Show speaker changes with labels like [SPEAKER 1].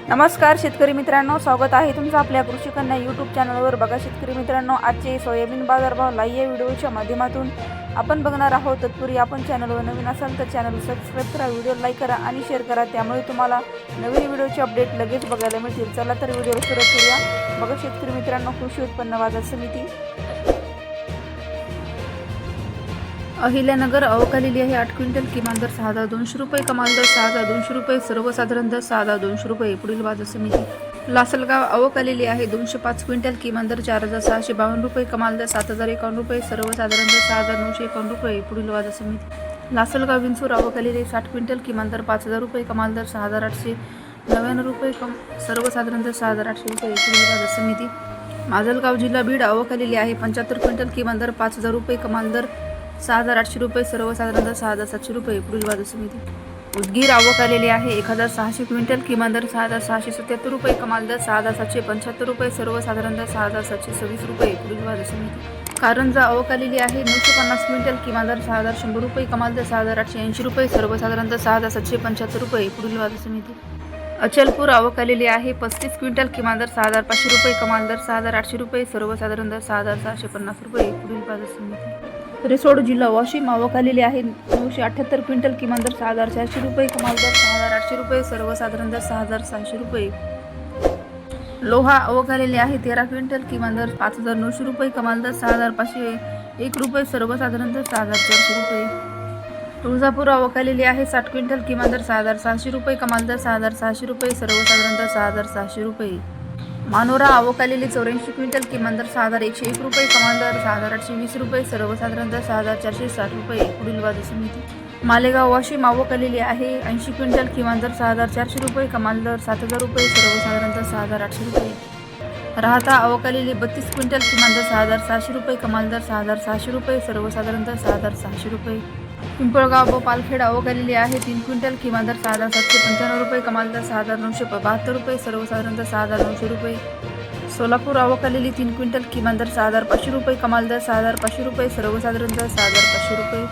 [SPEAKER 1] नमस्कार शेतकरी मित्रांनो, स्वागत आहे तुमचं आपल्या कृषी कन्या यूट्यूब चॅनलवर। बघा शेतकरी मित्रांनो, आजचे सोयाबीन बाजारभाव लाईव्ह या व्हिडिओच्या माध्यमातून आपण बघणार आहोत। तत्पूर्वी आपण चॅनलवर नवीन असाल तर चॅनल सबस्क्राईब करा, व्हिडिओ लाईक करा आणि शेअर करा, त्यामुळे तुम्हाला नवीन व्हिडिओचे अपडेट लगेच बघायला मिळतील। चला तर व्हिडिओ सुरू करूया। बघा शेतकरी मित्रांनो, कृषी उत्पन्न बाजार समिती अहिल्यानगर अवकालेली आहे। 8 क्विंटल किमान दर 6200 रुपये, कमाल दर 6200 रुपये, सर्वसाधारण दर 6200 रुपये। पुढील बाजार समिती लासलगाव अवकालेली आहे। 205 क्विंटल किमान दर 4652 रुपये, कमाल दर 7051 रुपये, सर्वसाधारण दर 6951 रुपये। पुढील बाजार समिती लासलगाव विंचूर अवकालेली 60 क्विंटल किमान दर 5000 रुपये, कमाल दर 6899 रुपये, सर्वसाधारण दर 6800 रुपये। पुढील बाजार समिती माजलगाव जिल्हा बीड अवकालेली आहे। 75 क्विंटल किमान दर 5000 रुपये, कमाल दर 6800 रुपये, सर्वसाधारण दर 6700 रुपये। पुढील बाजार समिती उदगीर आवक आहे। 1600 क्विंटल किमान दर 6677 रुपये, कमाल दर 6775 रुपये, सर्वसाधारण दर 6726 रुपये। पुढील बाजार समिती कारंजा आवक आहे। 950 क्विंटल किमान दर 6100 रुपये, कमाल दर 6880 रुपये, सर्वसाधारण दर 6775 रुपये। पुढील बाजार समिती अचलपूर आवक आहे। 35 क्विंटल किमान दर 6500 रुपये, कमाल दर 6800 रुपये, सर्वसाधारण दर 6650 रुपये। पुढील बाजार समिती रिसोड जिल्हा वाशिम आवक आहे। 978 क्विंटल किमान दर 6400 रुपये, कमाल दर 6800 रुपये, सर्वसाधारण दर 6600 रुपये। लोहा आवक आहे। 13 क्विंटल किमान दर 5900 रुपये, कमाल दर 6501 रुपये, सर्वसाधारण दर 6400 रुपये। तुळजापूर आवक आहे। 60 क्विंटल किमान दर 6600 रुपये, कमाल दर 6600 रुपये, सर्वसाधारण दर 6600 रुपये। मानोरा आवक 84 क्विंटल किमान दर 6101 रुपये, कमाल दर 6820 रुपये, सर्वसाधारण दर 6460 रुपये। पुढील बाजार समिती मालेगाव वाशिम आवक आहे। 80 क्विंटल किमान दर 6400 रुपये, कमाल दर 7000 रुपये, सर्वसाधारण दर 6800 रुपये। राहता आवक 32 क्विंटल किमान दर 6700 रुपये, कमाल दर 6600 रुपये, सर्वसाधारण दर 6600 रुपये। पिंपळगाव व पालखेड आवक आहे। 3 क्विंटल किमान दर 6795 रुपये, कमाल दर 6972 रुपये, सर्वसाधारण दर 6900 रुपये। सोलापूर आवक 3 क्विंटल किमान दर 6500 रुपये, कमाल दर 6500 रुपये, सर्वसाधारण दर 6500 रुपये।